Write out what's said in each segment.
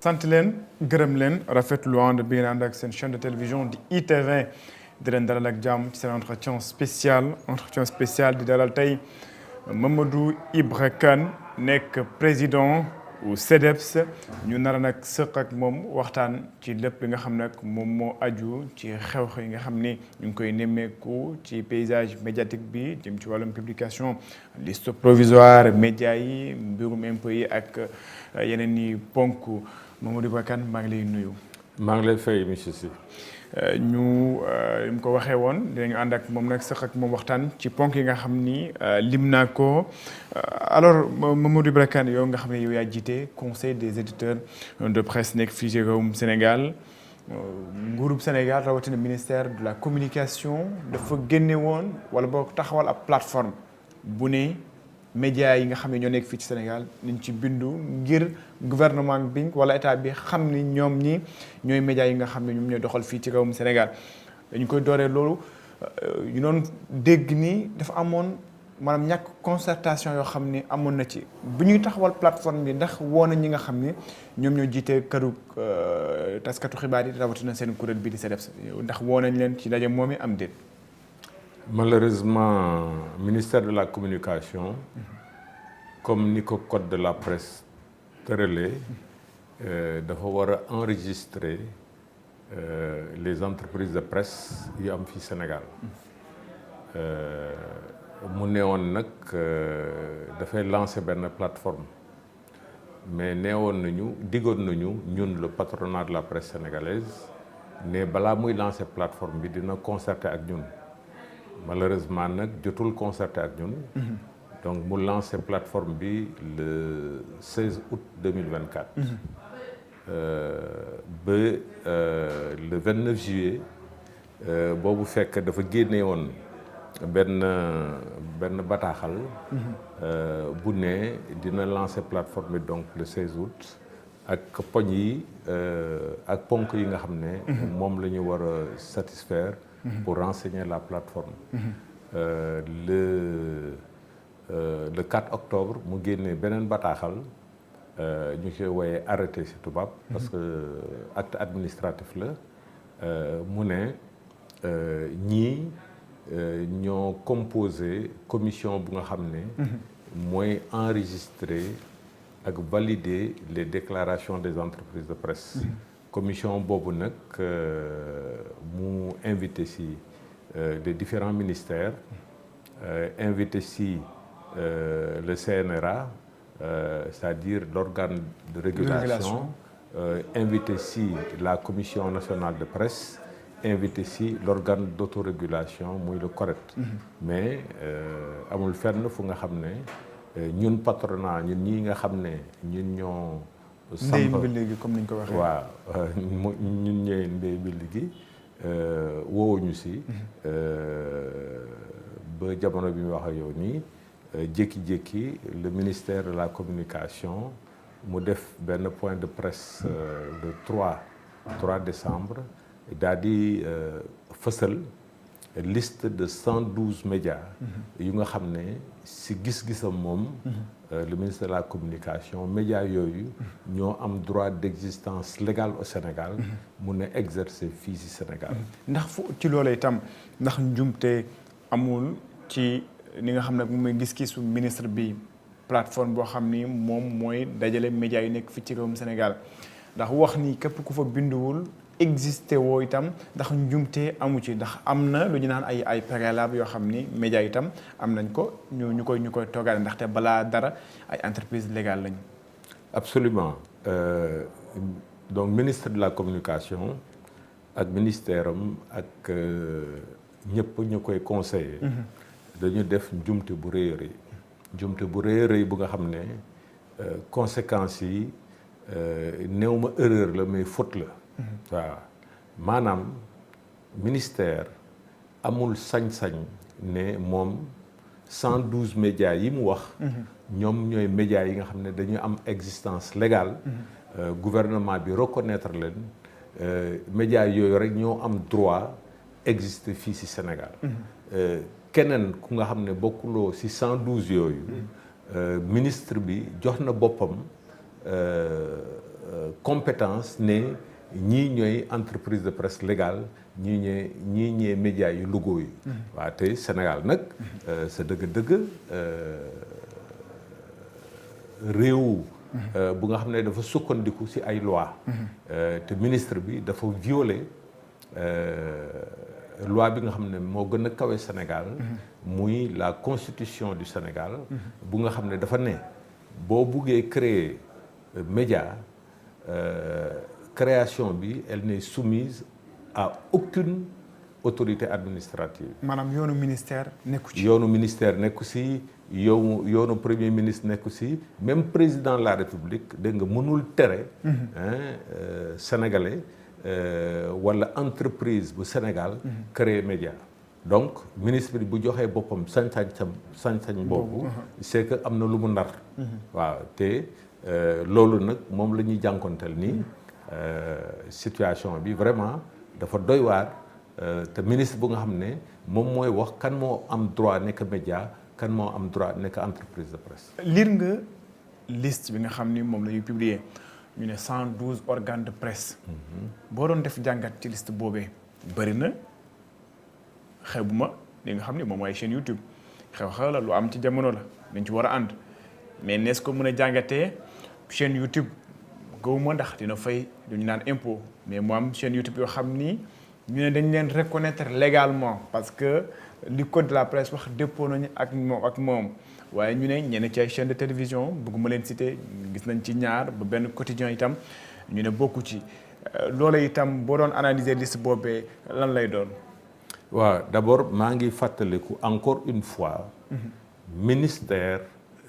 sant leen gërëm leen rafetlu ànd bi ngeen ànd ak seen chaîne de télévision di ITV di leen dalal ak jàmm ci seen entretien spécial di dalal tey Mamadou Ibra Kane nekk président u CDEPS ñu nar nag sëq ak moom waxtaan ci lépp li nga xam nag moom moo aju ci xew-xew yi nga xam ni ñu ngi koy nemmeeku ci paysage médiatique bi jëm ci wàllum publication liste provisoire média yi mbirum impôt yi ak yeneen i ponk. Mamadou Ibra Kane maa ngi lay nuyu. maa ngi lay fay monsieur Sy. ñu mu ko waxee woon dinañu ànd ak moom nag sax ak moom waxtaan ci ponk yi nga xam ni lim naa ko alors Mamadou Ibra Kane yow nga xam ne yow yaa jiite conseil des éditeurs de presse nekk fii ci réewum Sénégal nguurub Sénégal rawatina ministère de la communication dafa génne woon wala boo taxawal ab plateforme bu ne médias yi nga xam ne ñoo nekk fii ci Sénégal niñ ci bindu ngir gouvernement bi wala état bi xam ni ñoom ñi ñooy médias yi nga xam ne ñoom ñooy doxal fii ci réewum Sénégal dañu koy dooree loolu ñu doon dégg ni dafa amoon maanaam ñàkk concertation yoo xam ni amoon na ci bu ñuy taxawal plateforme bi ndax woo na ñi nga xam ni ñoom ñoo jiite këru taskatu xibaar yi rawatina seen kuréel bii di CDEPS ndax woo nañ leen ci daje moom i am déet. Malheureusement ministère de la communication comme ni ko code de la presse tëralee dafa war a enregistrer les entreprises de presse yu am fii Sénégal mu neewoon nag dafay lancer benn plateforme mais neewoon nañu diggoon nañu ñun le patronat de la presse sénégalaise ne balaa muy lancer plateforme bi dina concerter ak ñun. Malheureusement nag jotul concerté ak ñun. Donc mu lancé plateforme bi le 16 août 2024. Ba le 29 juillet boobu fekk dafa génne woon benn bataaxal. Bu ne dina lancé plateforme bi donc le 16 août. ak poñ yi ak ponk yi nga xam ne. moom la ñu war a satisfaire. Pour renseigner la plateforme. Le 4 octobre mu génnee beneen bataaxal ñu koy wooyee arrêté ci tubaab. Parce que acte administratif la mu ne ñii ñoo composé commission bu nga xam ne. mooy enregistrer ak valider les déclarations des entreprises de presse. Commission boobu nag mu invité si des différents ministères invité si le CNRA c'est-à-dire l'organe de régulation invité si la Commission nationale de presse invité si l'organe d'autorégulation muy le CORED. Mais amul fenn fu nga xam ne ñun patronat ñun ñii nga xam ne ñun ñoo ndey mbilli gi comme ni ñu ko waxee. waaw ñun ñooy ndey mbilli gi woowuñu si ba jamono bi ñu wax ak yow nii jékki-jékki le ministère de la communication mu def benn point de presse le 3 décembre daal di fësal liste de 112 médias yu nga xam ne si gis-gisam moom le ministre de la communication médias yooyu ñoo am droit d'existence légale au Sénégal mun a exercer fii si Sénégal. ndax fu ci loolee itam ndax njumte amul ci ni nga xam ne moom mooy gis-gisu ministre bi plateforme boo xam ni moom mooy dajale médias yu nekk fii ci réewum Sénégal ndax wax ni képp ku fa binduwul existé woo itam ndax njumte amu ci ndax am na lu ñu naan ay préalable yoo xam ni médias itam am nañ ko ñu koy toogaale ndaxte balaa dara ay entreprise légale lañu. Absolument donc ministre de la communication ak ministère am ak ñëpp ñu koy conseiller. dañu def njumte bu rëy a rëy njumte bu rëy a rëy bu nga xam ne conséquences yi néew ma erreur la mais faute la. waaw maanaam ministère amul sañ-sañ ne moom 112 médias yi mu wax. ñoom ñooy médias yi nga xam ne dañu am existence légale. Gouvernement bi reconnaître leen médias yooyu rek ñoo am droit exister fii ci Sénégal. keneen ku nga xam ne bokkuloo ci 112 yooyu. ministre bi jox na boppam compétence ne ñii ñooy entreprise de presse légale ñii ñooy médias yu lugoo yi. waaw te Sénégal nag sa dëgg-dëgg réew. bu nga xam ne dafa sukkandiku ci ay loi te ministre bi dafa violer loi bi nga xam ne moo gën a kawe Sénégal. muy la constitution du Sénégal. bu nga xam ne dafa ne boo buggee créer média création bi elle n'est soumise à aucune autorité administrative. maanaam yoonu ministère nekku ci. yoonu ministère nekku ci yoonu premier ministre nekku ci même président de la République dégg nga mënul tere. sénégalais wala entreprise bu Sénégal. créer média. donc ministre bi bu joxee boppam sañ-sañ boobu. c'est que am na lu mu nar. waaw te loolu nag moom la ñuy jànkonteel nii situation bi vraiment dafa doy waar. te ministre bu nga xam ne moom mooy wax kan moo am droit nekk média kan moo am droit nekk entreprise de presse. lire nga liste bi nga xam ni moom la ñuy publier ñu ne 112 organes de presse. boo doon def jàngat ci liste boobee bëri na xeebu ma li nga xam ni moom mooy chaîne YouTube xew-xew la lu am ci jamono la dañ ci war a ànd mais nees ko mën a jàngatee chaîne YouTube gëwuma ndax dina fay lu ñu naan impôt mais mu am chaîne YouTube yoo xam ni. ñu ne dañ leen reconnaître légalement parce que li code de la presse wax dépôt nañu ak moom waaye ñu ne ñenn ci ay chaîne de télévision bëgguma leen citer gis nañ ci ñaar ba benn quotidien itam ñu ne bokku ci loola itam boo doon analyser liste boobee lan lay doon. waaw d'abord maa ngi fàttaliku encore une fois.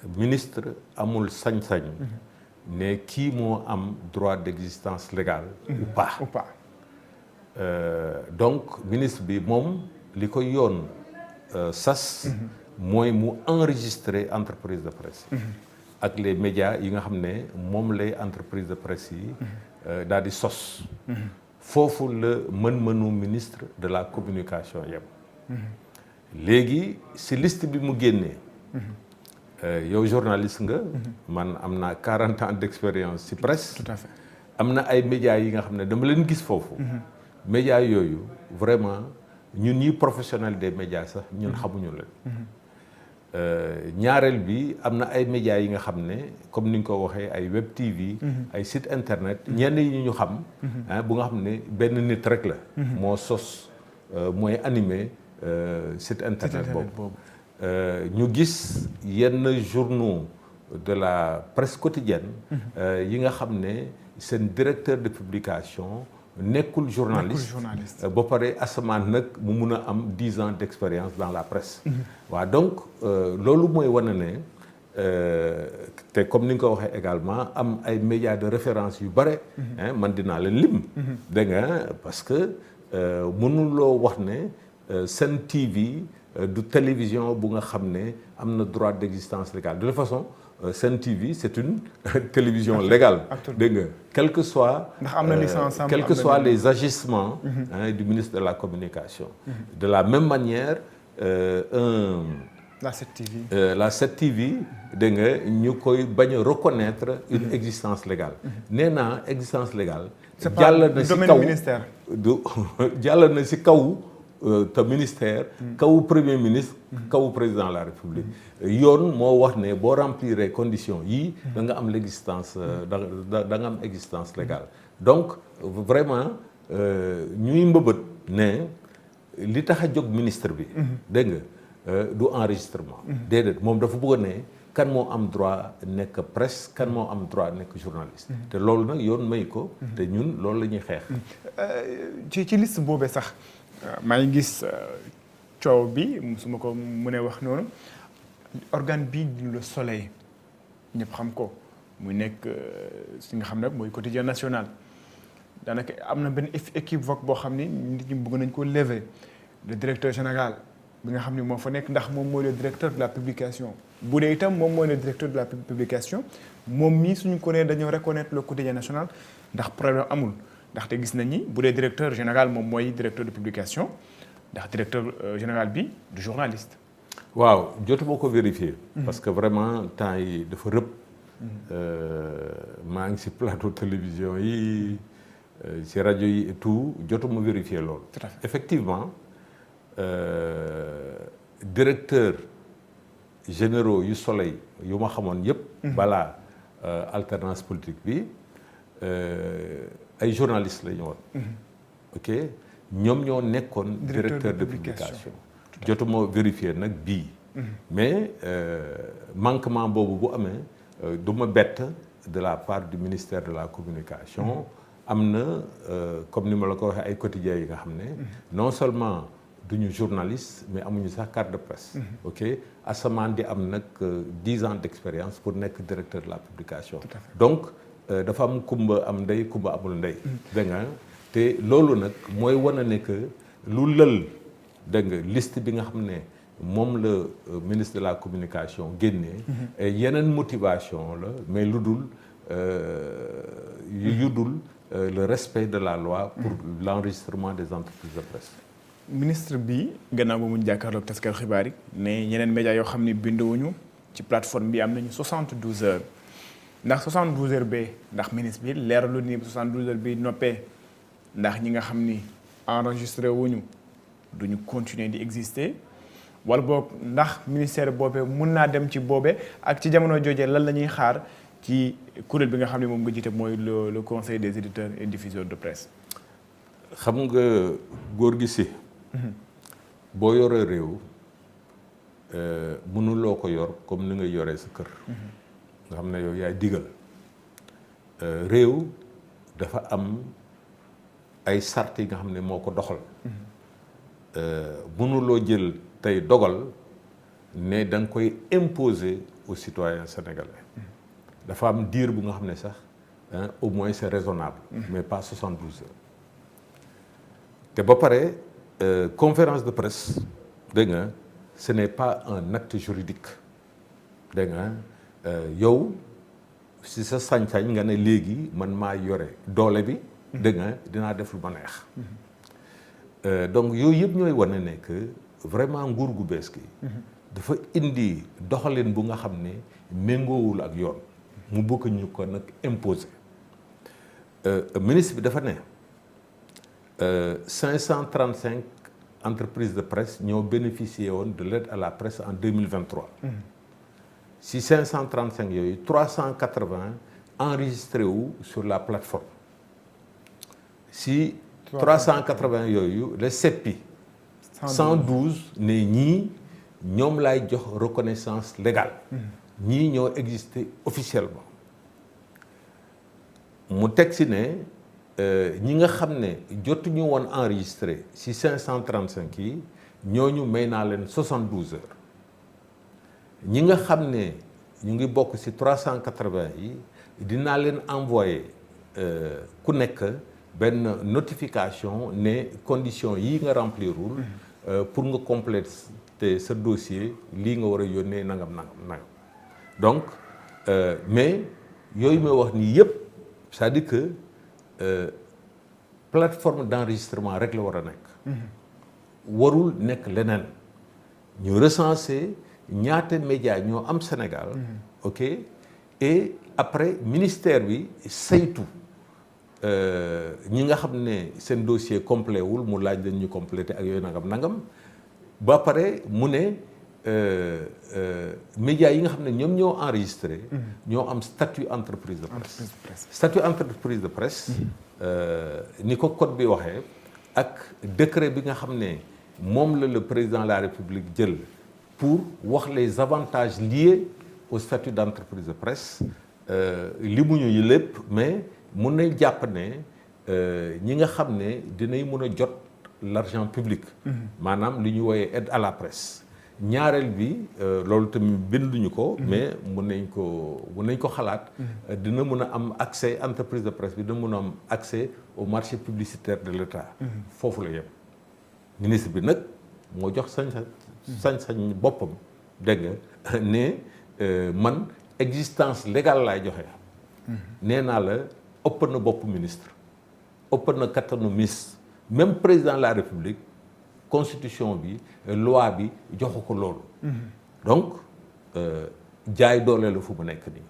ministre amul sañ-sañ. ne kii moo am droit d'existence légale. ou pas. Donc ministre bi moom li ko yoon sas mooy mu enregistrer entreprise de presse ak les médias yi nga xam ne moom lay entreprise de presse yi daal di sos foofu la mën-mënu ministre de la communication yem léegi si liste bi mu génnee yow journaliste nga man am naa 40 ans d'expérience si presse. Tout à fait. am na ay médias yi nga xam ne dama leen gis foofu médias yooyu vraiment ñun ñi professionnel des médias sax ñun xamuñu leen ñaareel bi am na ay médias yi nga xam ne comme ni nga ko waxee ay web TV ay site internet ñenn yi ñu xam bu nga xam ne benn nit rek la moo sos mooy animé site internet boobu ñu gis yenn journaux de la presse quotidienne yi nga xam ne seen directeur de publication nekkul journaliste ba pare asamaan nag mu mun a am 10 ans d'expérience dans la presse waaw donc loolu mooy wane ne te comme ni nga ko waxee également am ay médias de référence yu bare man dinaa leen lim dégg nga parce que mënuloo wax ne Sen TV du télévision bu nga xam ne am na droit d'existence légale de toute façon Sen TV c'est une télévision légale dégg nga quel que soit ndax am na licence quels que soient les agissements du ministre de la communication de la même manière la 7TV la 7TV dégg nga ñu koy bañ a reconnaître une existence légale nee naa existence légale jàll na ci kaw du jàll na ci kaw te ministère kaw premier ministre kaw président de la république yoon moo wax ne boo remplir conditions yii da nga am l'existence da nga am existence légale donc vraiment ñuy mbëbët ne li tax a jóg ministre bi dégg nga du enregistrement déedéet moom dafa bëgg ne kan moo am droit nekk presse kan moo am droit nekk journaliste te loolu nag yoon may ko te ñun loolu la ñuy xeex ci liste boobee sax maa ngi gis coow bi su ma ko mënee wax noonu organe bii di Le Soleil ñëpp xam ko muy nekk si nga xam ne mooy quotidien national daanaka am na benn équivoque boo xam ni nit ñi bëgg nañ ko lever le directeur général bi nga xam ni moo fa nekk ndax moom mooy le directeur de la publication bu dee itam moom mooy le directeur de la publication moom mii suñu ko nee dañoo reconnaître le quotidien national ndax problème amul ndaxte gis nañ ni bu dee directeur général moom mooy directeur de publication ndax directeur général bi du journaliste. waaw jotuma ko vérifier parce que vraiment temps yi dafa rëb maa ngi ci plateau télévision yi ci rajo yi et tout jotuma vérifier loolu. Effectivement directeur généraux yu Soleil yu ma xamoon yëpp. balaa alternance politique bi ay journalistes la ñu woon. ok ñoom ñoo nekkoon. directeur de publication. jotuma vérifier nag bii. mais manquement boobu bu amee du ma bett de la part du ministère de la communication. am na comme ni ma la ko waxee ay quotidiens yi nga xam ne. non seulement duñu journaliste mais amuñu sax carte de presse. ok asamaan di am nag 10 ans d'expérience pour nekk directeur de la publication. donc dafa am kumba am ndey kumba amul ndey. dégg nga te loolu nag mooy wane ne que lu lël dégg nga liste bi nga xam ne moom la ministre de la communication génnee. yeneen motivation la mais lu dul yu dul le respect de la loi pour l'enregistrement des entreprises de presse. ministre bi gannaaw ba mu jàkkaarloog taskatu xibaar yi ne ñeneen médias yoo xam ne binduwuñu ci plateforme bi am nañu 72 heures ndax 72 heures bee ndax ministre bi leeralu ni 72 heures bi noppee ndax ñi nga xam ni enregistré wuñu duñu continuer di exister wala boog ndax ministère boobee mun naa dem ci boobe ak ci jamono joojee lan la ñuy xaar ci kuréel bi nga xam ne moom nga jiite mooy le conseil des éditeurs et diffuseurs de presse. xam nga góor gi si. boo yoree réew mënuloo ko yor comme ni nga yoree sa kër. nga xam ne yow yaay digal. réew dafa am ay sart yi nga xam ne moo ko doxal. mënuloo jël tey dogal ne da nga koy imposer aux citoyens sénégalais. dafa am diir bu nga xam ne sax au moins c'est raisonnable. mais pas 72 heures. te ba pare conférence de presse dégg nga ce n'est pas un acte juridique dégg nga yow si sa sañ-sañ nga ne léegi man maa yore doole bi. dégg nga dinaa def lu ma neex. donc yooyu yëpp ñooy wane ne que vraiment nguur gu bees gi. dafa indi doxalin bu nga xam ne méngoowul ak yoon. mu bëgg ñu ko nag imposer. ministre bi dafa ne 535 entreprises de presse ñoo bénéficié woon de l'aide à la presse en 2023. si 535 yooyu 380 enregistré wu sur la plateforme. si 380 yooyu les seppi 112 ne ñii ñoom laay jox reconnaissance légale. ñii ñoo existé officiellement. mu teg si ne ñi nga xam ne jotuñu woon enregistré si 535 yi ñooñu may naa leen 72 heures. ñi nga xam ne ñu ngi bokk si 380 yi dinaa leen envoyé ku nekk benn notification ne condition yi nga remplirul pour nga compléter sa dossier lii nga war a yónnee nangam. donc mais yooyu may wax nii yëpp c'est-à-dire que plateforme d'enregistrement rek la war a nekk. warul nekk leneen. ñu recenser ñaata média ñoo am Sénégal. ok et après ministère bi saytu ñi nga xam ne seen dossier complet wul mu laaj leen ñu complété ak yooyu nangam. ba pare mu ne médias yi nga xam ne ñoom ñoo enregistré. ñoo am statut entreprise de presse. statut entreprise de presse. ni ko code bi waxee ak décret bi nga xam ne moom la le président de la République jël pour wax les avantages liés au statut d'entreprise de presse li mu ñu lépp mais mun nañ jàpp ne ñi nga xam ne dinañ mën a jot l'argent public. maanaam li ñu wooyee aide à la presse. ñaareel bi loolu tamit binduñu ko. mais mun nañ ko xalaat. dina mën a am accès entreprise de presse bi dina mën a am accès au marché publicitaire de l'État. foofu la yem. ministre bi nag moo jox sañ-sañ boppam dégg nga ne man existence légale laay joxe. nee naa la ëpp na bopp ministre ëpp na kattanu ministre même président de la République constitution bi loi bi joxu ko loolu. donc jaay doole la fu mu nekk nii.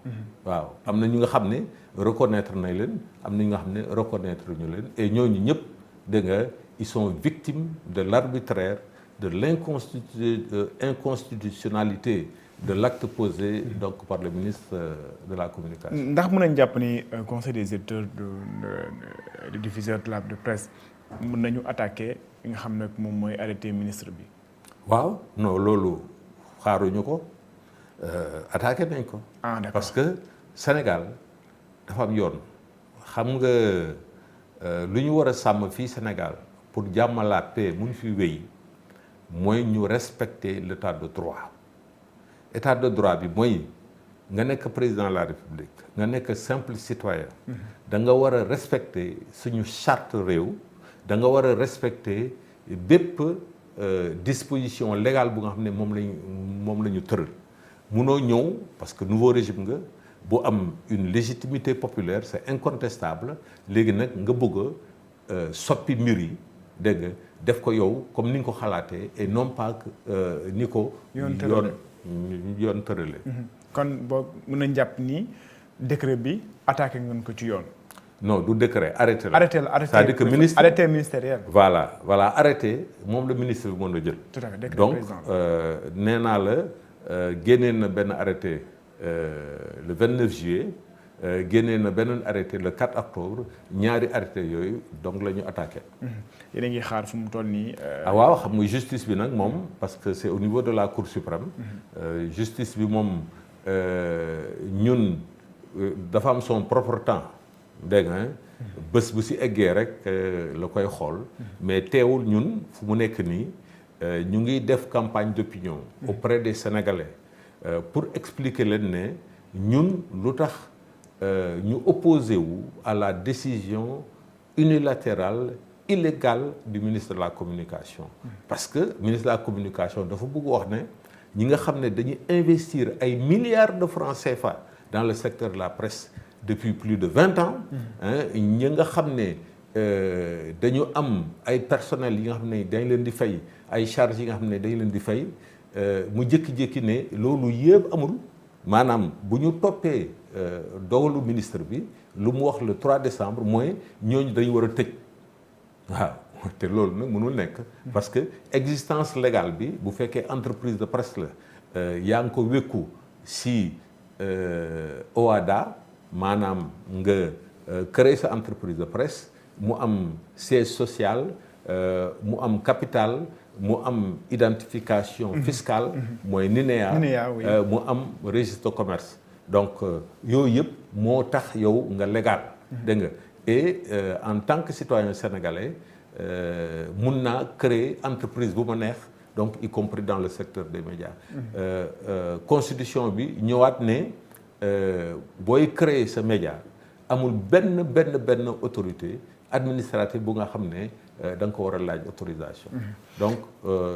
waaw am na ñu nga xam ne reconnaître nañ leen am na ñu nga xam ne reconnaître ñu leen et ñooñu ñëpp dégg nga ils sont victimes de l'arbitraire de l'inconstitutionnalité de l'acte posé donc par le ministre de la communication. ndax mën nañ jàpp ni conseil des éditeurs de diffuseurs de presse mën nañu attaquer nga xam ne moom mooy arrêté ministre bi. waaw non loolu xaaruñu ko attaqué nañ ko. D'accord. Parce que Sénégal dafa am yoon xam nga lu ñu war a sàmm fii Sénégal pour jàmmalaat paix mun fi wéy mooy ñu respecter l'état de droit état de droit bi mooy nga nekk président de la République nga nekk simple citoyen da nga war a respecter suñu charte réew da nga war a respecter bépp disposition légale bu nga xam ne moom la ñu tëral munoo ñëw parce que nouveau régime nga bu am une légitimité populaire c'est incontestable léegi nag nga bëgg a soppi mbir yi dégg nga def ko yow comme ni nga ko xalaatee et non pas ni ko yoon tërale kon boo mën nañ jàpp ni décret bi attaqué ngeen ko ci yoon. non du décret arrêté la. arrêté c'est-à-dire que ministre arrêté ministériel. voilà arrêté moom la ministre bi mën a jël. tout à fait décret donc président nee naa la génnee na benn arrêté le 29 juillet génnee na beneen arrêté le 4 octobre ñaari arrêté yooyu donc la ñu attaqué. yéen a ngi xaar fu mu toll nii. waaw xam nga justice bi nag moom parce que c'est au niveau de la Cour suprême. justice bi moom ñun dafa am son propre temps dégg nga bés bu si eggee rek la koy xool mais teewul ñun fu mu nekk nii ñu ngi def campagne d'opinion auprès des Sénégalais pour expliquer leen ne ñun lu tax ñu opposé wu à la décision unilatérale illégale du ministre de la communication parce que ministre de la communication dafa bëgg wax ne ñi nga xam ne dañuy investir ay milliards de francs CFA dans le secteur de la presse depuis plus de 20 ans ñi nga xam ne dañu am ay personnels yi nga xam ne dañ leen di fay ay charges yi nga xam ne dañ leen di fay mu jékki-jékki ne loolu yëpp amul maanaam bu ñu toppee dogalu ministre bi lu mu wax le 3 décembre mooy ñooñu dañu war a tëj waaw te loolu nag mënul nekk parce que existence légale bi bu fekkee entreprise de presse la yaa ngi ko wékku si OHADA maanaam nga créer sa entreprise de presse mu am siège social mu am capital mu am identification fiscale mooy NINEA mu am registre de commerce donc yooyu yëpp moo tax yow nga légal dégg nga et en tant que citoyen sénégalais mun naa créer entreprise bu ma neex donc y compris dans le secteur des médias constitution bi ñëwaat ne booy créer sa média amul benn autorité administrative bu nga xam ne da nga ko war a laaj autorisation donc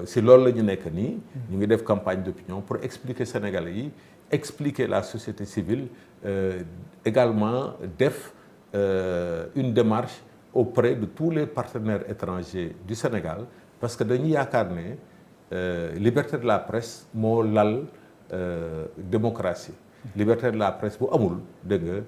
si loolu la ñu nekk nii ñu ngi def campagne d'opinion pour expliquer Sénégalais yi expliquer la société civile également def une démarche auprès de tous les partenaires étrangers du Sénégal parce que dañu yaakaar ne liberté de la presse moo lal démocratie liberté de la presse bu amul dégg nga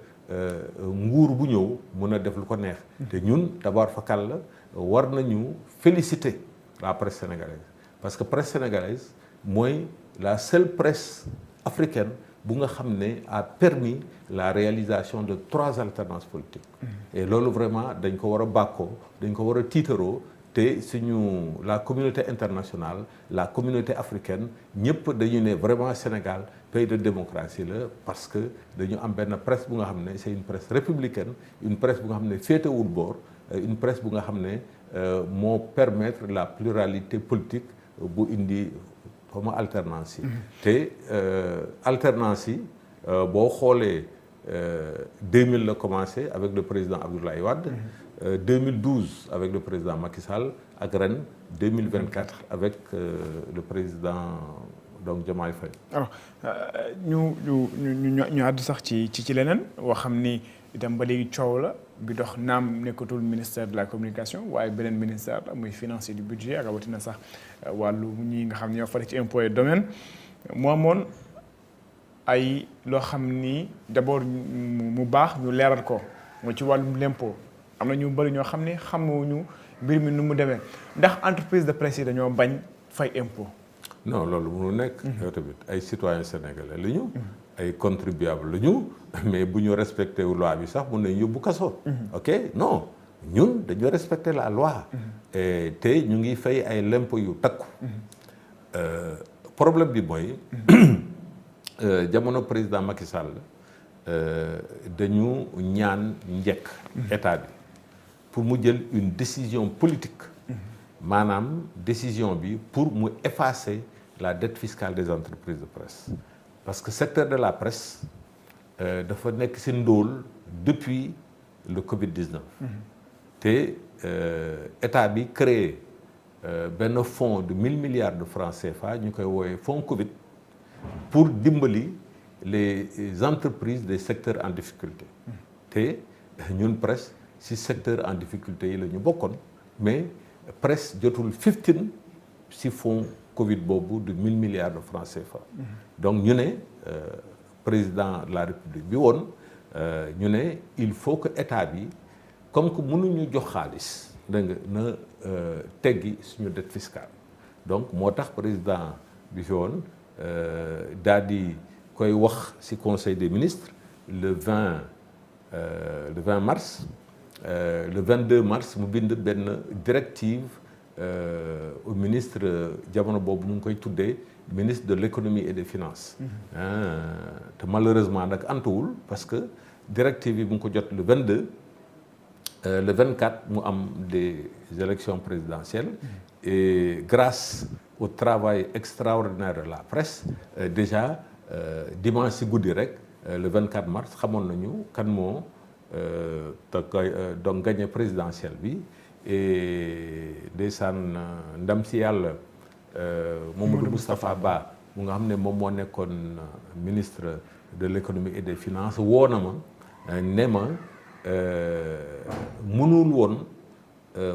nguur bu ñëw mën a def lu ko neex te ñun d'abord fakal la war nañu féliciter la presse sénégalaise parce que presse sénégalaise mooy la seule presse africaine bu nga xam ne a permis la réalisation de 3 alternances politiques et loolu vraiment dañ ko war a bàkkoo dañ ko war a tiitaroo te suñu la communauté internationale la communauté africaine ñëpp dañu ne vraiment Sénégal pays de démocratie la parce que dañu am benn presse bu nga xam ne c'est une presse républicaine une presse bu nga xam ne féetewul boor une presse bu nga xam ne moo permettre la pluralité politique bu indi comme alternance yi te alternance yi boo xoolee 2000 la commencé avec le président Abdoulaye Wade 2012 avec le président Macky Sall ak ren 2024 avec le président donc Diomaye Faye. alors ñu àddu sax ci leneen woo xam ni itam ba léegi coow la bi dox naam nekkatul ministère de la communication waaye beneen ministère la muy finance et du budget ak rawatina sax wàllu ñi nga xam ne ñoo fare ci impôt et domaine moo amoon ay loo xam ni d'abord mu baax ñu leeral ko mooy ci wàllum l'impôt am na ñu bëri ñoo xam ne xamuñu mbir mi nu mu demee ndax entreprise de presse yi dañoo bañ fay impôt. non loolu mënu nekk. yow tamit ay citoyens sénégalais la ñu. ay contribuables la ñu mais bu ñu respecté wu loi bi sax mun nañ yóbbu kaso. ok non ñun dañu respecter la loi. te ñu ngi fay ay l'impôt yu takku. problème bi mooy jamono président Macky Sall dañu ñaan njëkk état bi pour mu jël une décision politique maanaam décision bi pour mu effacer la dette fiscale des entreprises de presse parce que secteur de la presse dafa nekk ci ndóol depuis le Covid-19 te état bi créé benn fonds de 1000 milliards de francs CFA ñu koy woowee fonds Covid pour dimbali les entreprises des secteurs en difficulté te ñun presse ci secteur en difficulté yi la ñu bokkoon mais presse jotul 15 ci fonds Covid boobu de 1000 milliards de francs CFA donc ñu ne président de la République bi woon ñu ne il faut que état bi comme que mënuñu jox xaalis da nga na teggi suñu dette fiscale donc moo tax président bi fi woon daal di koy wax ci conseil des ministres le 20 mars le 22 mars mu bind benn directive au ministre jamono boobu mu ngi koy tuddee ministre de l'économie et des finances te malheureusement nag antuwul parce que directive bi mu ngi ko jot le 22 le 24 mu am des élections présidentielles et grâce au travail extraordinaire de la presse déjà dimanche ci guddi rek le 24 mars xamoon nañu kan moo donc gagné présidentielle bi et ndeysaan ndam ci yàlla Mamadou Moustapha Ba mu nga xam ne moom moo nekkoon ministre de l'économie et des finances woo na ma ne ma mënul woon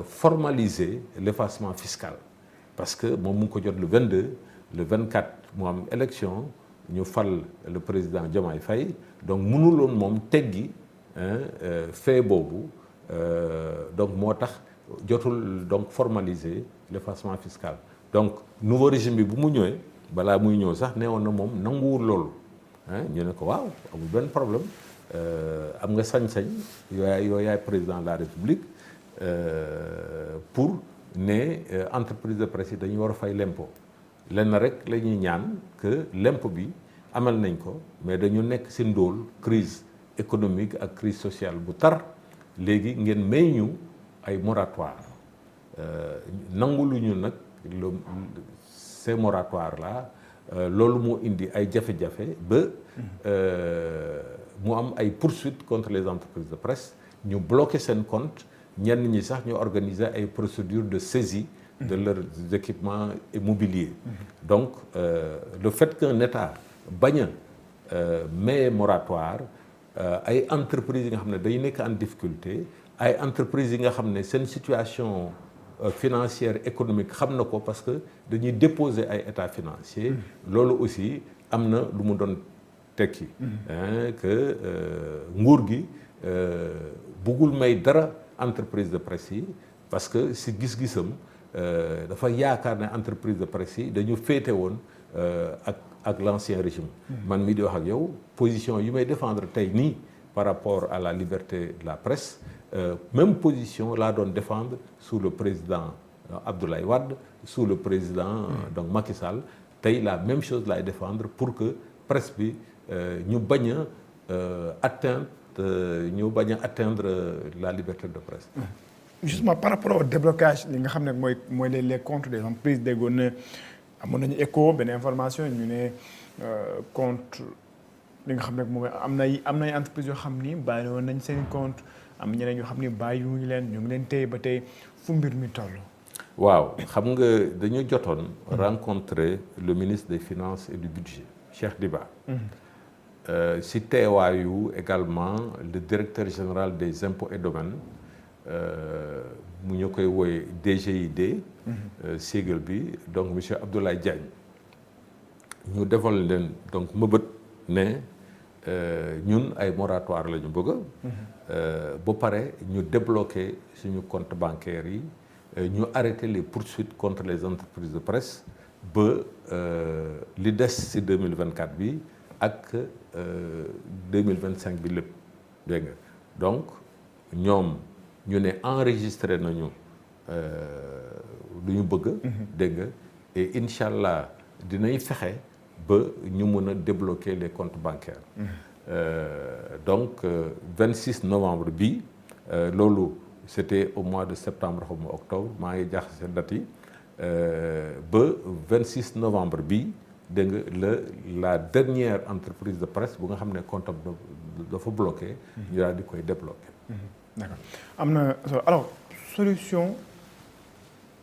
formaliser l'effacement fiscal parce que moom mu ngi ko jot le 22 le 24 mu am élection ñu fal le président Diomaye Faye donc mënul woon moom teggi fait boobu donc moo tax jotul donc formaliser l'effacement fiscal donc nouveau régime bi bu mu ñëwee balaa muy ñëw sax nee woon na moom nanguwul loolu ñu ne ko waaw amul benn problème am nga sañ-sañ yoo yaay président de la République pour ne entreprise de presse yi dañu war a fay l'impôt lenn rek la ñuy ñaan que l'impôt bi amal nañ ko mais dañu nekk ci ndóol crise économique ak crise sociale bu tar léegi ngeen may ñu ay moratoire nanguluñu nag ces moratoires là loolu moo indi ay jafe-jafe ba mu am ay poursuites contre les entreprises de presse ñu bloqué seen compte ñenn ñi sax ñu organiser ay procédures de saisie de leurs équipements immobiliers donc le fait qu'un État bañ a maye moratoire ay entreprises yi nga xam ne day nekk en difficulté ay entreprises yi nga xam ne seen situation financière économique xam na ko parce que dañuy déposer ay états financiers loolu aussi am na lu mu doon tekki que nguur gi bëggul may dara entreprise de presse yi parce que si gis-gisam dafa yaakaar ne entreprise de presse yi dañu féete woon ak l'ancien régime man mii di wax ak yow position yi may défendre tey nii par rapport à la liberté de la presse même position laa doon défendre sous le président Abdoulaye Wade sous le président donc Macky Sall tey la même chose laay défendre pour que presse bi ñu bañ a atteindre la liberté de presse. Justement par rapport au déblocage li nga xam ne mooy les comptes des entreprises déggoon na amoon nañu écho benn information ñu ne compte li nga xam ne moom am nay entreprises yoo xam ni bàyyi woon nañ seen compte am ñeneen yoo xam ni bàyyiwuñu leen ñu ngi leen téye ba tey fu mbir mi toll. waaw xam nga dañu jotoon rencontrer le ministre des finances et du budget Cheikh Diba. si teewaayu également le directeur général des impôts et domaines mu ñu koy wooye DGID. sigle bi donc monsieur Abdoulaye Diagne ñu defal leen donc mëbët ne ñun ay moratoire la ñu bëgg ba pare ñu débloquer suñu compte bancaire yi ñu arrêter les poursuites contre les entreprises de presse ba li des ci 2024 bi ak 2025 bi lépp dégg nga donc ñoom ñu ne enregistré nañu lu ñu bëgg dégg nga et incha allah dinañ fexe ba ñu mën a débloquer les comptes bancaires donc 26 novembre bi loolu c'était au mois de septembre xaw ma octobre maa ngi jaxase date yi ba 26 novembre bi dégg nga la dernière entreprise de presse bu nga xam ne compte dafa bloqué ñu daal di koy débloqué. D'accord am na alors solution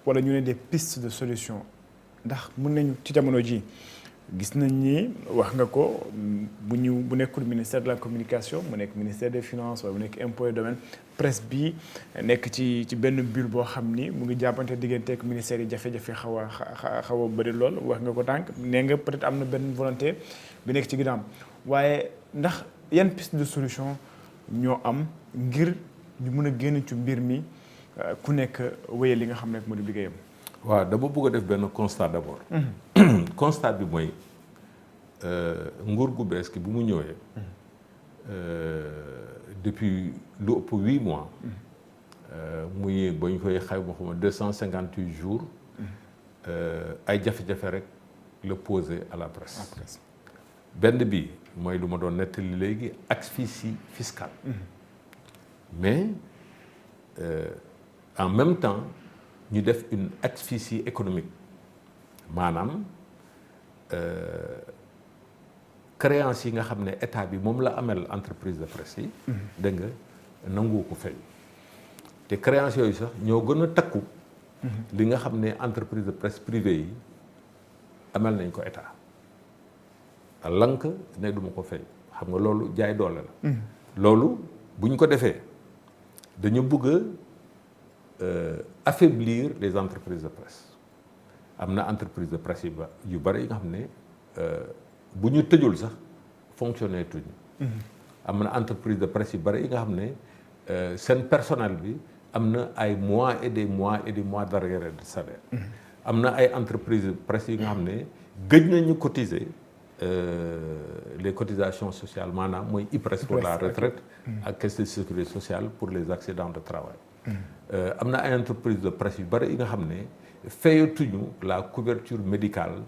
wala ñu ne des pistes de solution ndax mën nañu ci jamono ji gis nañ ni wax nga ko bu nekkul ministère de la communication mu nekk ministère des finances wala mu nekk impôts et domaines presse bi nekk ci benn bulle boo xam ni mu ngi jàppante diggante ak ministère yi jafe-jafe xaw a bëri lool wax nga ko tànk nee nga peut-être am na benn volonté bi nekk ci ginnaaw waaye ndax yan piste de solution ñoo am ngir ñu mën a génn ci mbir mi ku nekk wéye li nga xam ne moo di liggéeyam. waaw dama bëgg a def benn constat d'abord. constat bi mooy nguur gu bees ki bu mu ñëwee depuis lu ëpp 8 mois muy ba ñu koy xayma xuma 258 jours ay jafe-jafe rek la posé à la presse. benn bi mooy lu ma doon nettali léegi asphyxie fiscale. mais en même temps ñu def une asphyxie économique maanaam créance yi nga xam ne état bi moom la amel entreprise de presse yi. dégg nga nangu ko fay te créance yooyu sax ñoo gën a takku. li nga xam ne entreprise de presse privée yi amel nañ ko état. lank ne duma ko fay xam nga loolu jaay doole la. loolu bu ñu ko defee dañu bëgg affaiblir les entreprises de presse am na entreprise de presse yu bari yi nga xam ne bu ñu tëjul sax fonctionner tuñu am na entreprise de presse yu bari yi nga xam ne seen personnel bi am na ay mois et des mois et des mois d'arriérés de salaire. am na ay entreprise de presse yi nga xam ne gëj nañu cotiser les cotisations sociales maanaam mooy IPRES pour la retraite ak caisse de sécurité sociale pour les accidents de travail. am na ay entreprise de presse yu bari yi nga xam ne fayatuñu la couverture médicale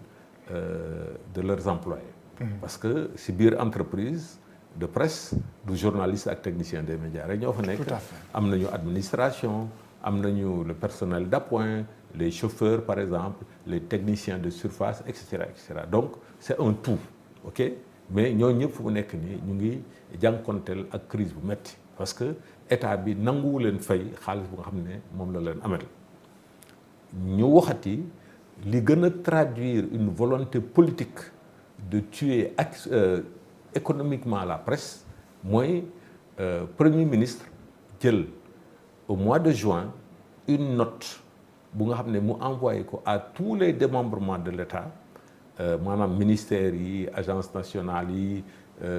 de leurs employés. parce que si biir entreprise de presse du journaliste ak technicien des médias rek ñoo fa nekk. Tout à fait. am nañu administration am nañu le personnel d'appoint les chauffeurs par exemple les techniciens de surface et cetera et cetera donc c'est un tout ok mais ñoo ñëpp fu mu nekk nii ñu ngi jànkonteel ak crise bu metti parce que état bi nanguwu leen fay xaalis bu nga xam ne moom la leen amel ñu waxati li gën a traduire une volonté politique de tuer économiquement la presse mooy premier ministre jël au mois de juin une note bu nga xam ne mu envoyé ko à tous les démembrements de l'État maanaam ministères yi agence nationale yi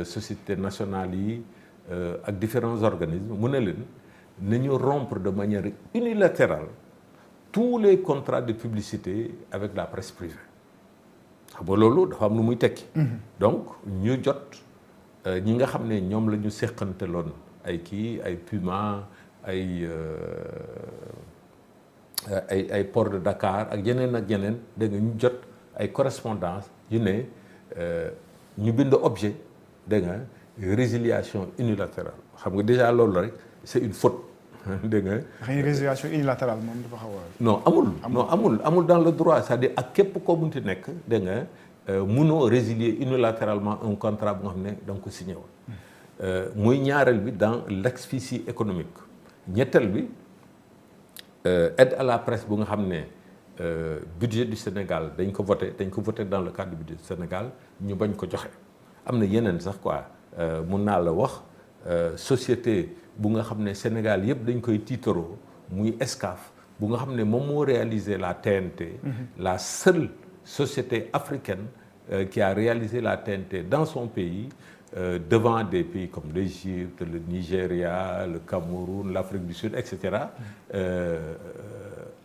société nationale yi ak différents organismes mu ne leen nañu rompre de manière unilatérale tous les contrats de publicité avec la presse privée xam nga loolu dafa am lu muy tekki. donc ñu jot ñi nga xam ne ñoom la ñu seqanteloon ay kii ay Puma ay port de Dakar ak yeneen dégg nga ñu jot ay correspondance yu ne ñu bind objet dégg nga résiliation unilatérale xam nga déjà loolu rek c'est une faute dégg nga. xëy résiliation unilatérale moom dafa xaw a. non amul dans le droit c'est-à-dire ak képp koo munti nekk dégg nga mënoo résilier unilatéralement un contrat bu nga xam ne da nga ko signé woon. muy ñaareel bi dans l'asphyxie économique ñetteel bi aide à la presse bu nga xam ne budget du Sénégal dañ ko voté dans le cadre du budget du Sénégal ñu bañ ko joxe am na yeneen sax quoi mun naa la wax société bu nga xam ne Sénégal yëpp dañ koy tiitaroo muy Excaf bu nga xam ne moom moo réalisé la TNT la seule société africaine qui a réalisé la TNT dans son pays devant des pays comme l'Égypte, le Nigeria, le Cameroun, l'Afrique du Sud, etc.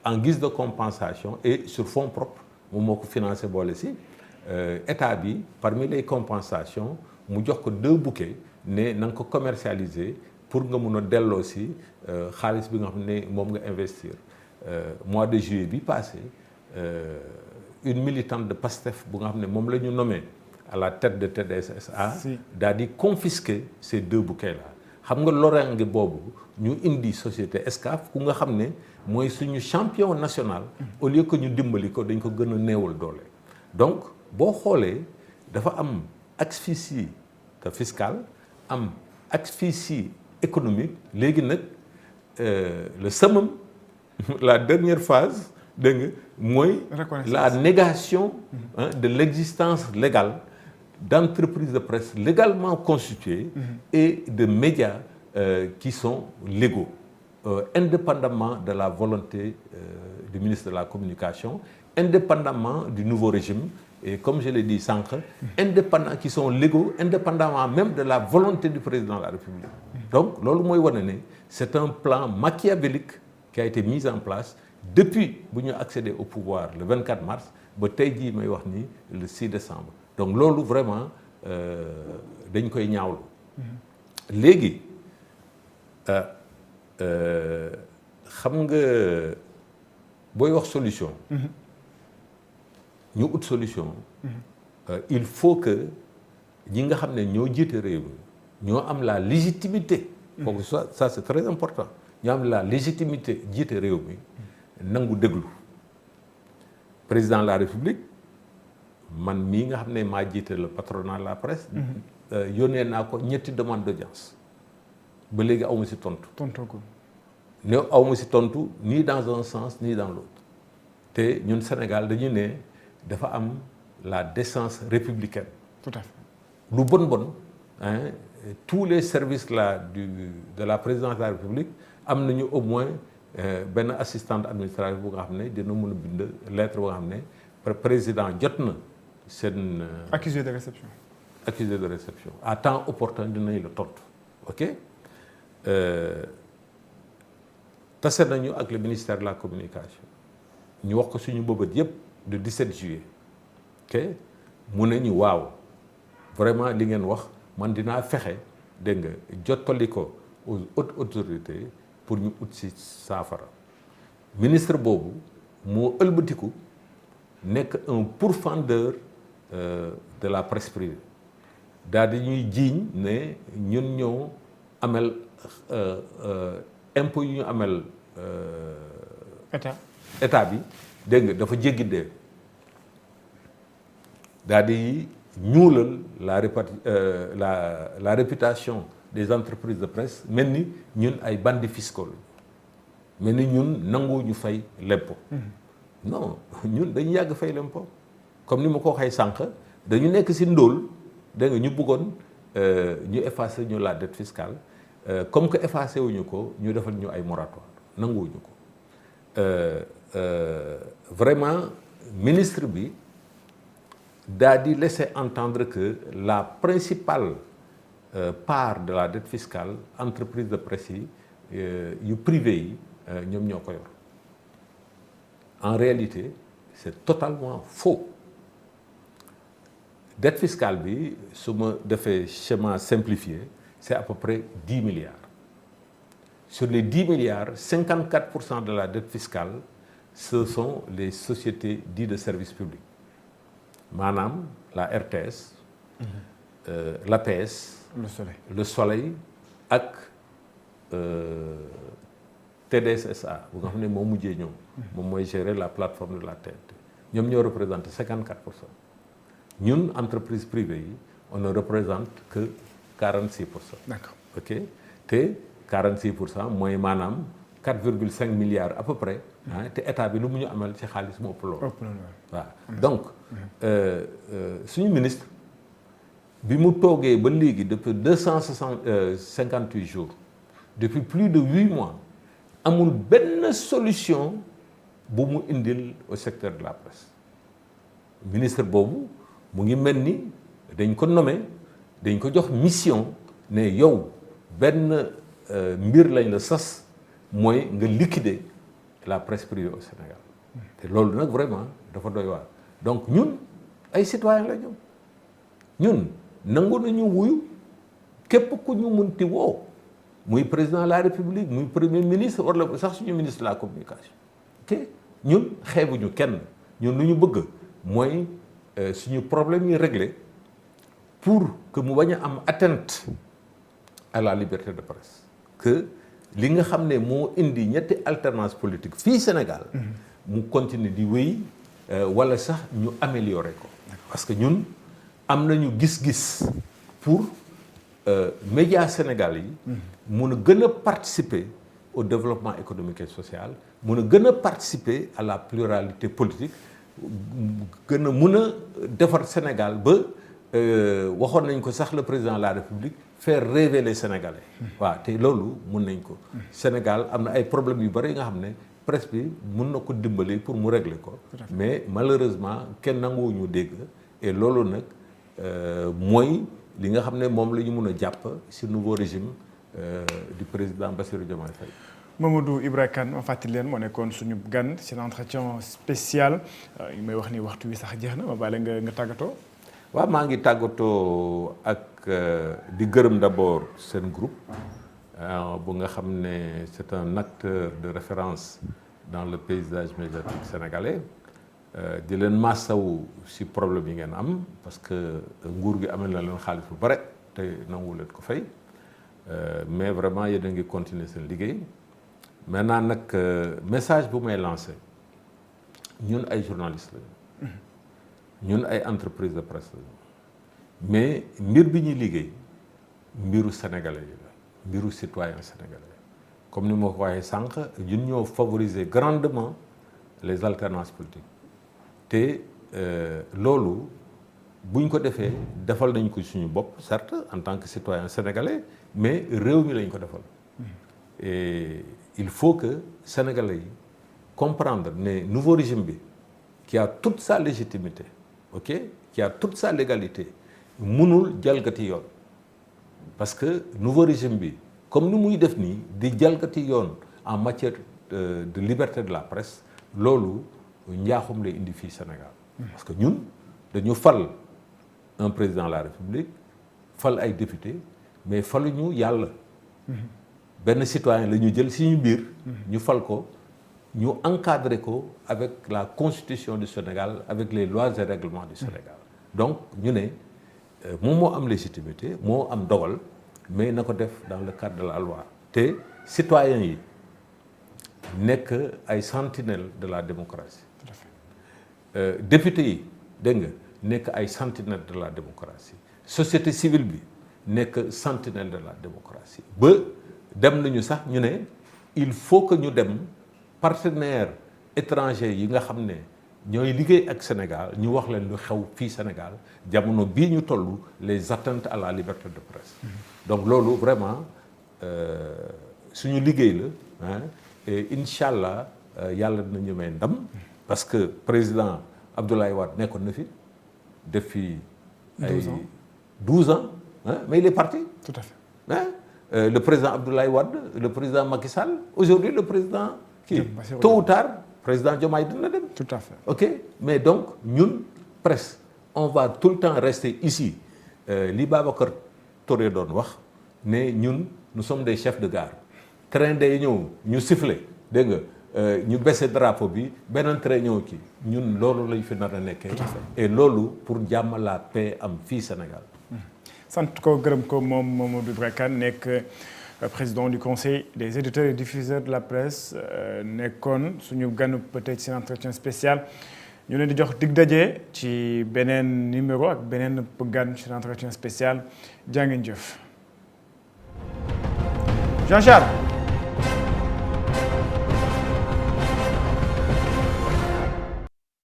En guise de compensation et sur fonds propres moom moo ko financé boole si état bi parmi les compensations mu jox ko 2 bouquets ne na nga ko commercialiser pour nga mun a delloo si xaalis bi nga xam ne moom nga investir mois de juillet bi passé une militante de PASTEF bu nga xam ne moom la ñu nommé à la tête de TDS-SA daal di confisquer ces 2 bouquets là xam nga loraange boobu ñu indi société Excaf ku nga xam ne mooy suñu champion national au lieu que ñu dimbali ko dañ ko gën a néewal doole donc boo xoolee dafa am asphyxie fiscale am asphyxie économique léegi nag le summum la dernière phase dégg nga mooy la négation de l'existence légale d'entreprises de presse légalement constituées et de médias qui sont légaux indépendamment de la volonté du ministre de la Communication, indépendamment du nouveau régime et comme je l'ai dit sànq indépendants qui sont légaux indépendamment même de la volonté du président de la République. Donc loolu mooy wane ne c'est un plan machiavélique qui a été mis en place depuis bu ñu accéder au pouvoir le 24 mars ba tey jii may wax ni le 6 décembre. Donc loolu vraiment dañ koy ñaawlu léegi xam nga booy wax solution ñu ut solution il faut que ñi nga xam ne ñoo jiite réew mi ñoo am la légitimité kooku ça c'est très important ñoo am la légitimité jiite réew mi nangu déglu président de la République man mii nga xam ne maa jiite le patronat de la presse yónnee naa ko ñetti demande d'audience ba léegi awma si tontu ne awma si tontu ni dans un sens ni dans l'autre te ñun Sénégal dañu ne dafa am la décence républicaine. Tout à fait. lu bon hein, tous les services là de la présidence de la République am nañu au moins benn assistante administrative bu nga xam ne dina mën a bind lettre bu nga xam ne président jot na seen. accusé de réception. accusé de réception à temps opportun dinañ la tontu ok tase nañu ak le ministère de la Communication ñu wax ko suñu mbëbët yëpp le 17 juillet ok mu ne ñu waaw vraiment li ngeen wax man dinaa fexe dégg nga jottali ko aux hautes autorités pour ñu ut si saafara ministre boobu moo ëlbatiku nekk un pourfendeur de la presse privée daal di ñuy jiiñ ne ñun ñoo amel impôt yu ñu amel état bi dégg nga dafa jéggi dee daal di ñuulal la réputation des entreprises de presse mel ni ñun ay bandits fiscaux mel ni ñun nangu ñu fay l'impôt non ñun dañu yàgg fay l'impôt comme ni ma ko waxee sànq dañu nekk ci ndóol dégg nga ñu bëggoon ñu effacer ñu la dette fiscale comme que effacé wuñu ko ñu defal ñu ay moratoire nanguwuñu ko vraiment ministre bi daa di laisser entendre que la principale part de la dette fiscale entreprise de presse yi yu privé yi ñoom ñoo ko yor en réalité c'est totalement faux dette fiscale bi su ma defee schéma simplifié c'est à peu près 10 milliards sur les 10 milliards 54% de la dette fiscale ce sont les sociétés dites de service public maanaam la RTS l'APS le Soleil ak TDS-SA bu nga xam ne moo mujjee ñoom moom mooy gérer la plateforme de la TNT ñoom ñoo représenté 54%. ñun entreprise privée yi on ne représente que 46%. D'accord. ok te 46% mooy maanaam 4,5 milliards à peu près. te état bi lu mu ñu amal ci xaalis moo ëpp loolu. waaw donc suñu ministre bi mu toogee ba léegi depuis 258 jours depuis plus de 8 mois amul benn solution bu mu indil au secteur de la presse ministre boobu. mu ngi mel ni dañ ko nommé dañ ko jox mission ne yow benn mbir lañ la sas mooy nga liquider la presse privée au Sénégal te loolu nag vraiment dafa doy waar donc ñun ay citoyens la ñun nangu nañu wuyu képp ku ñu munti woo muy président de la République muy premier ministre wala sax suñu ministre de la communication te ñun xeebuñu kenn ñun lu ñu bëgg mooy suñu problème yi réglé pour que mu bañ a am atteinte à la liberté de presse que li nga xam ne moo indi ñetti alternance politique fii Sénégal mu continuer di wéy wala sax ñu améliorer ko parce que ñun am nañu gis-gis pour médias Sénégal yi mun a gën a participer au développement économique et social mun a gën a participer à la pluralité politique gën a mun a defar Sénégal ba waxoon nañ ko sax le président de la République faire rêver les Sénégalais waaw te loolu mun nañ ko Sénégal am na ay problèmes yu bëri nga xam ne presse bi mun na ko dimbali pour mu régler ko mais malheureusement kenn nanguwuñu dégg et loolu nag mooy li nga xam ne moom la ñu mun a jàpp ci nouveau régime du président Bassirou Diomaye Faye. Mamadou Ibra Kane ma fàttali leen moo nekkoon suñu gan ci l'entretien spécial yi may wax ni waxtu wi sax jeex na ma bàyyi nga tàggatoo. waaw maa ngi tàggatoo ak di gërëm d'abord seen groupe bu nga xam ne c'est un acteur de référence dans le paysage médiatique sénégalais di leen massawu ci problème yi ngeen am parce que nguur gi amel na leen xaalis bu bare te nangu leen ko fay mais vraiment yéen a ngi continuer seen liggéey maintenant nag message bu may lancé ñun ay journalistes lañu ñun ay entreprise de presse lañu mais mbir bi ñuy liggéey mbiru sénégalais yi la mbiru citoyen sénégalais comme ni ma ko waxee sànq ñun ñoo favoriser grandement les alternances politiques te loolu buñ ko defee defal nañ ko suñu bopp certes en tant que citoyen sénégalais mais réew mi lañ ko defal et il faut que sénégalais yi comprendre ne nouveau régime bi qui a toute sa légitimité ok qui a toute sa légalité mënul jalgati yoon parce que nouveau régime bi comme ni muy def nii di jalgati yoon en matière de liberté de la presse loolu njaaxum lay indi fii Sénégal parce que ñun dañu fal un président de la République fal ay député mais faluñu yàlla benn citoyen la ñu jël si ñu biir ñu fal ko ñu encadrer ko avec la constitution du Sénégal avec les lois et règlements du Sénégal donc ñu ne moom moo am légitimité moo am dogal mais na ko def dans le cadre de la loi te citoyens yi nekk ay sentinelles de la démocratie député yi dégg nga nekk ay sentinelles de la démocratie société civile bi nekk sentinelle de la démocratie ba dem nañu sax ñu ne il faut que ñu dem partenaires étrangers yi nga xam ne ñooy liggéey ak Sénégal ñu wax leen lu xew fii Sénégal jamono bii ñu toll les atteintes à la liberté de presse donc loolu vraiment suñu liggéey la et incha allah yàlla dinañu may ndam parce que président Abdoulaye Wade nekkoon na fi def fi ay 12 ans mais il est parti. Tout à fait. Le président Abdoulaye Wade le président Macky Sall aujourd'hui le président kii tôt ou tard président Diomaye dina dem. Tout à fait. ok mais donc ñun presse on va tout le temps rester ici li Babacar Touré doon wax ne ñun nous sommes des chefs de gare train day ñëw ñu siffler dégg nga ñu baisser drapeau bi beneen train ñëw ci ñun loolu lañ fi nar a nekkee. et loolu pour jàmm la paix am fii Sénégal. sant ko gërëm ko moom Mamadou Ibra Kane nekk président du conseil des éditeurs et diffuseurs de la presse nekkoon suñu ganu peut-être ci entretien spécial ñu leen di jox dig daje ci beneen numéro ak beneen gan ci entretien spécial jaa ngeen jëf Jean-Charles